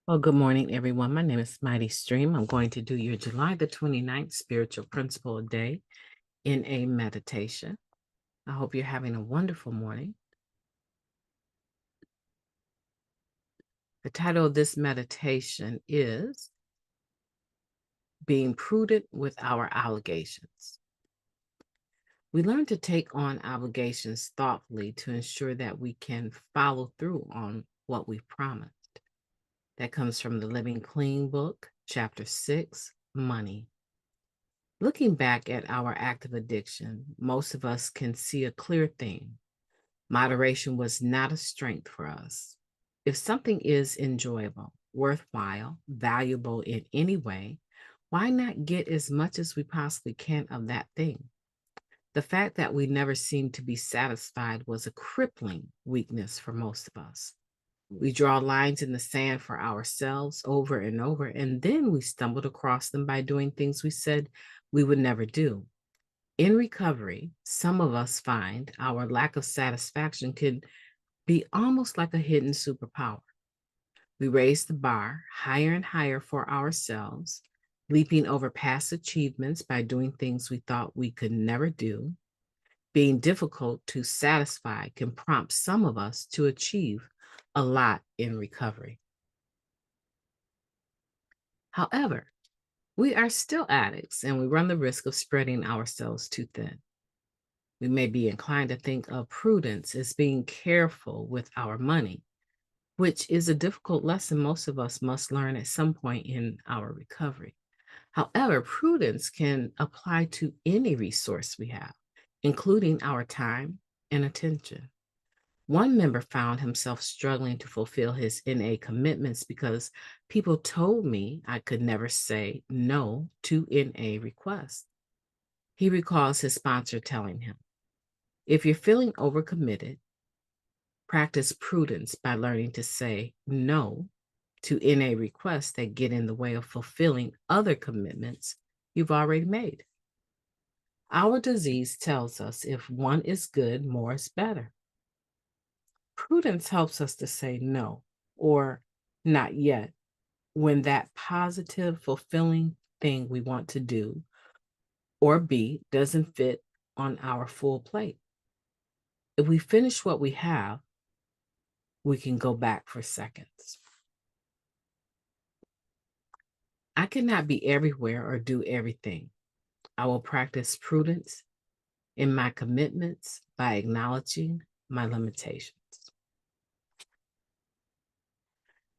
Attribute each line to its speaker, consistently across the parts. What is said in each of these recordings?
Speaker 1: Well, good morning, everyone. My name is Mighty Stream. I'm going to do your July the 29th spiritual principle a day in a meditation. I hope you're having a wonderful morning. The title of this meditation is Being Prudent with Our Obligations. We learn to take on obligations thoughtfully to ensure that we can follow through on what we've promised. That comes from the Living Clean book, chapter 6, Money. Looking back at our active addiction, most of us can see a clear theme. Moderation was not a strength for us. If something is enjoyable, worthwhile, valuable in any way, why not get as much as we possibly can of that thing? The fact that we never seemed to be satisfied was a crippling weakness for most of us. We draw lines in the sand for ourselves over and over, and then we stumbled across them by doing things we said we would never do. In recovery, some of us find our lack of satisfaction can be almost like a hidden superpower. We raise the bar higher and higher for ourselves, leaping over past achievements by doing things we thought we could never do. Being difficult to satisfy can prompt some of us to achieve a lot in recovery. However, we are still addicts and we run the risk of spreading ourselves too thin. We may be inclined to think of prudence as being careful with our money, which is a difficult lesson most of us must learn at some point in our recovery. However, prudence can apply to any resource we have, including our time and attention. One member found himself struggling to fulfill his NA commitments because people told me I could never say no to NA requests. He recalls his sponsor telling him, if you're feeling overcommitted, practice prudence by learning to say no to NA requests that get in the way of fulfilling other commitments you've already made. Our disease tells us if one is good, more is better. Prudence helps us to say no or not yet when that positive, fulfilling thing we want to do or be doesn't fit on our full plate. If we finish what we have, we can go back for seconds. I cannot be everywhere or do everything. I will practice prudence in my commitments by acknowledging my limitations.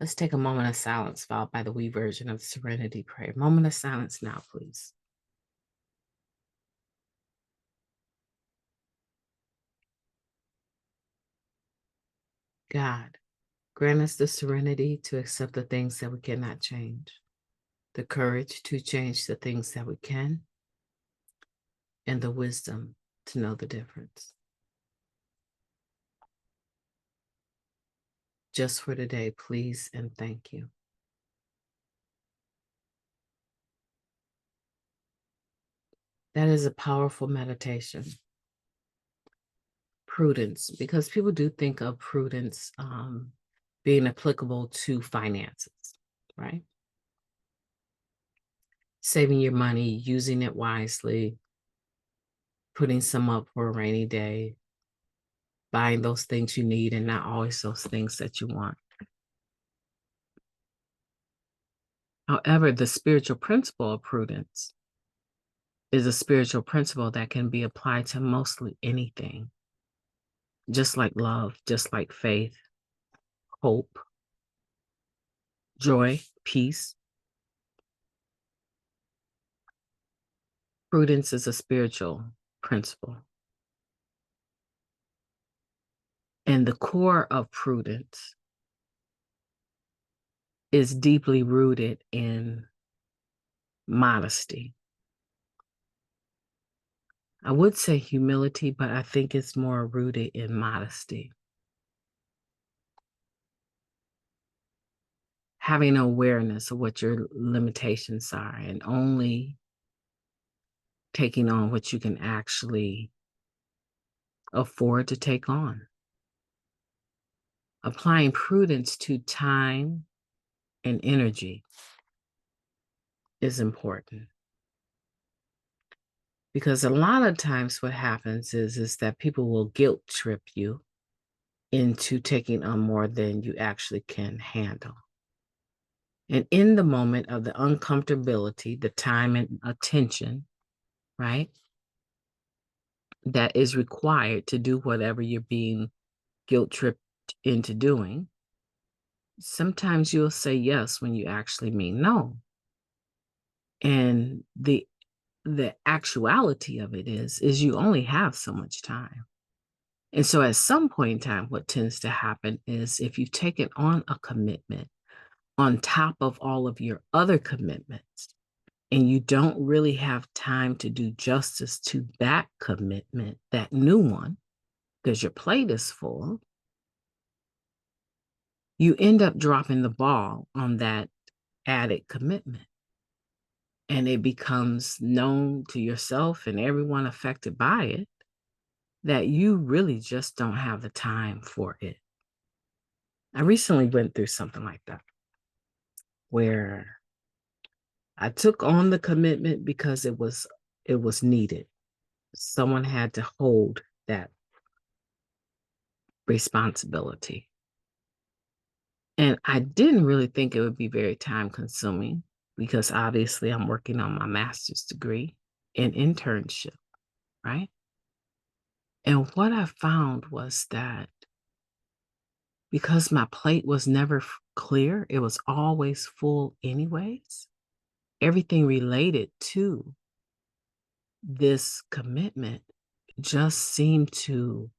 Speaker 1: Let's take a moment of silence, followed by the we version of the Serenity Prayer. Moment of silence now, please. God, grant us the serenity to accept the things that we cannot change, the courage to change the things that we can, and the wisdom to know the difference. Just for today, please and thank you. That is a powerful meditation. Prudence, because people do think of prudence being applicable to finances, right? Saving your money, using it wisely, putting some up for a rainy day, buying those things you need and not always those things that you want. However, the spiritual principle of prudence is a spiritual principle that can be applied to mostly anything, just like love, just like faith, hope, joy, peace. Prudence is a spiritual principle. And the core of prudence is deeply rooted in modesty. I would say humility, but I think it's more rooted in modesty. Having awareness of what your limitations are and only taking on what you can actually afford to take on. Applying prudence to time, and energy is important. Because a lot of times what happens is that people will guilt trip you into taking on more than you actually can handle. And in the moment of the uncomfortability, the time and attention, right, that is required to do whatever you're being guilt tripped into doing, sometimes you'll say yes when you actually mean no. And the actuality of it is you only have so much time. And so at some point in time, what tends to happen is if you've taken on a commitment on top of all of your other commitments, and you don't really have time to do justice to that commitment, that new one, because your plate is full, you end up dropping the ball on that added commitment. And it becomes known to yourself and everyone affected by it that you really just don't have the time for it. I recently went through something like that where I took on the commitment because it was needed. Someone had to hold that responsibility. And I didn't really think it would be very time consuming because obviously I'm working on my master's degree in internship, right? And what I found was that because my plate was never clear, it was always full anyways. Everything related to this commitment just seemed to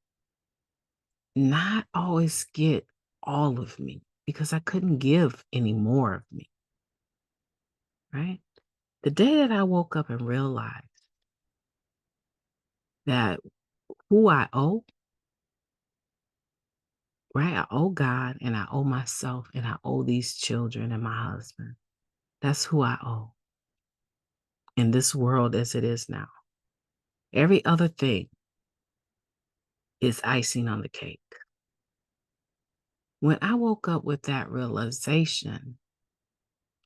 Speaker 1: not always get all of me because I couldn't give any more of me, right? The day that I woke up and realized that who I owe, right? I owe God and I owe myself and I owe these children and my husband. That's who I owe in this world as it is now. Every other thing is icing on the cake. When I woke up with that realization,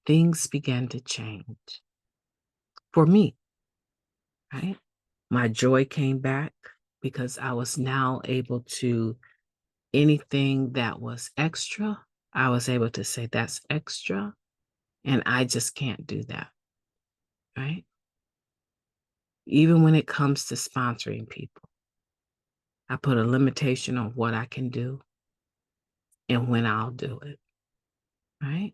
Speaker 1: things began to change for me, right? My joy came back because I was now able to, anything that was extra, I was able to say that's extra, and I just can't do that, right? Even when it comes to sponsoring people, I put a limitation on what I can do and when I'll do it, right?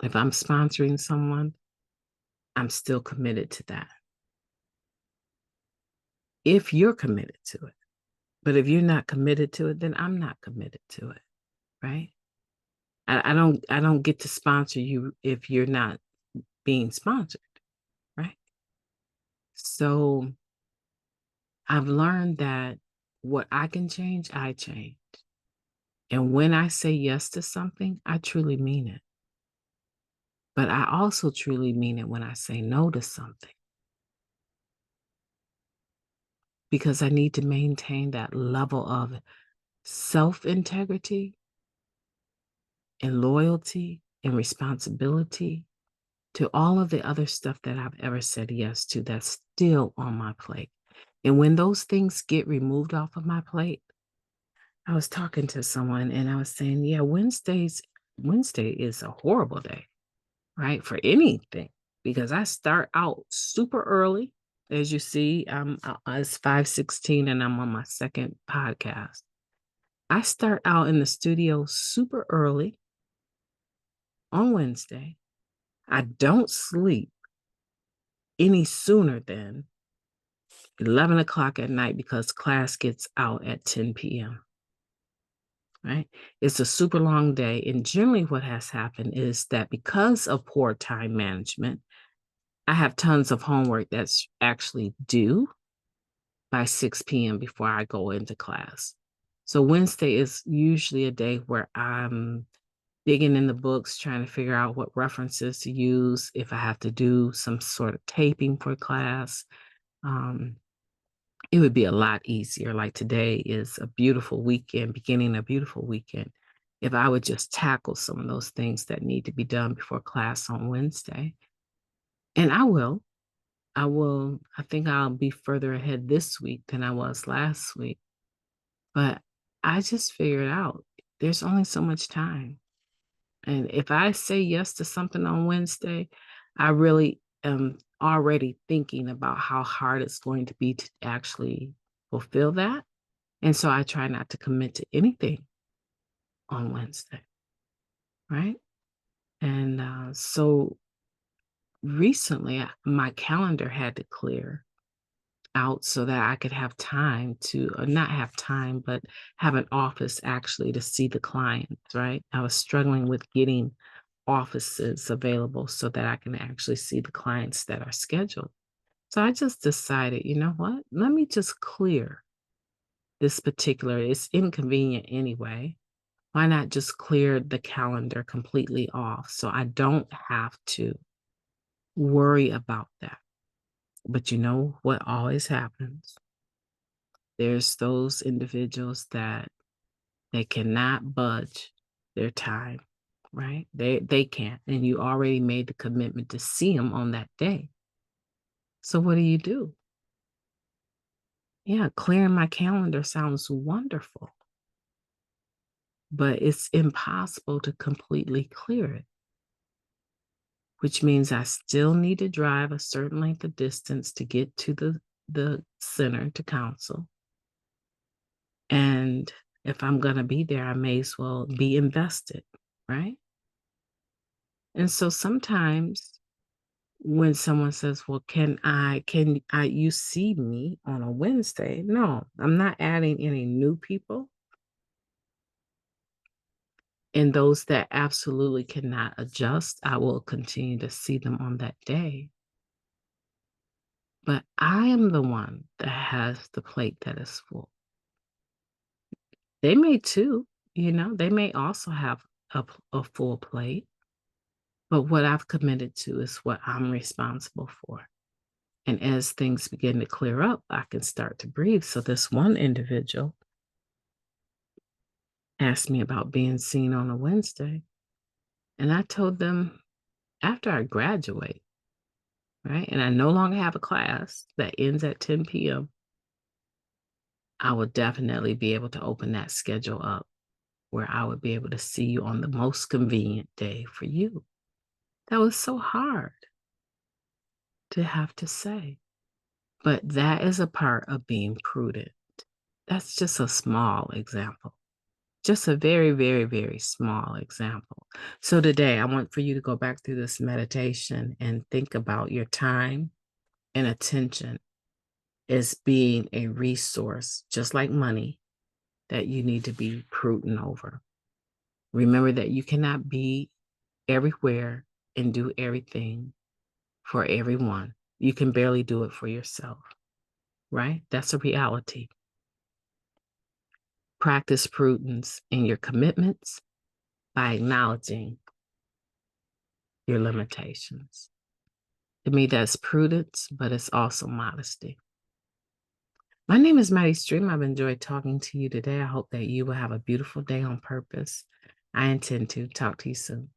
Speaker 1: If I'm sponsoring someone, I'm still committed to that. If you're committed to it. But if you're not committed to it, then I'm not committed to it, right? I don't get to sponsor you if you're not being sponsored, right? So I've learned that what I can change, I change. And when I say yes to something, I truly mean it. But I also truly mean it when I say no to something because I need to maintain that level of self-integrity and loyalty and responsibility to all of the other stuff that I've ever said yes to that's still on my plate. And when those things get removed off of my plate, I was talking to someone and I was saying, yeah, Wednesday is a horrible day, right? For anything, because I start out super early. As you see, it's 5:16 and I'm on my second podcast. I start out in the studio super early on Wednesday. I don't sleep any sooner than 11 o'clock at night because class gets out at 10 p.m., right? It's a super long day. And generally, what has happened is that because of poor time management, I have tons of homework that's actually due by 6 p.m. before I go into class. So Wednesday is usually a day where I'm digging in the books, trying to figure out what references to use if I have to do some sort of taping for class. Um, it would be a lot easier. Like today is a beautiful weekend, beginning a beautiful weekend. if I would just tackle some of those things that need to be done before class on Wednesday. And I will. I think I'll be further ahead this week than I was last week. But I just figured out there's only so much time. And if I say yes to something on Wednesday, I really am already thinking about how hard it's going to be to actually fulfill that. And so I try not to commit to anything on Wednesday, right? And so recently, my calendar had to clear out so that I could have time to, or not have time, but have an office actually to see the clients, right? I was struggling with getting offices available so that I can actually see the clients that are scheduled. So I just decided, you know what? Let me just clear this particular, it's inconvenient anyway. Why not just clear the calendar completely off so I don't have to worry about that? But you know what always happens? There's those individuals that they cannot budge their time, right? They can't. And you already made the commitment to see them on that day. So what do? Yeah, clearing my calendar sounds wonderful, but it's impossible to completely clear it, which means I still need to drive a certain length of distance to get to the center to counsel. And if I'm going to be there, I may as well be invested, right? And so sometimes when someone says, "Well, can I you see me on a Wednesday?" No, I'm not adding any new people. And those that absolutely cannot adjust, I will continue to see them on that day. But I am the one that has the plate that is full. They may too, they may also have a full plate. But what I've committed to is what I'm responsible for. And as things begin to clear up, I can start to breathe. So this one individual asked me about being seen on a Wednesday. And I told them after I graduate, right? And I no longer have a class that ends at 10 p.m., I will definitely be able to open that schedule up where I would be able to see you on the most convenient day for you. That was so hard to have to say. But that is a part of being prudent. That's just a small example, just a very, very, very small example. So today, I want for you to go back through this meditation and think about your time and attention as being a resource, just like money, that you need to be prudent over. Remember that you cannot be everywhere and do everything for everyone. You can barely do it for yourself, right? That's a reality. Practice prudence in your commitments by acknowledging your limitations. To me, that's prudence, but it's also modesty. My name is Maddie Stream. I've enjoyed talking to you today. I hope that you will have a beautiful day on purpose. I intend to talk to you soon.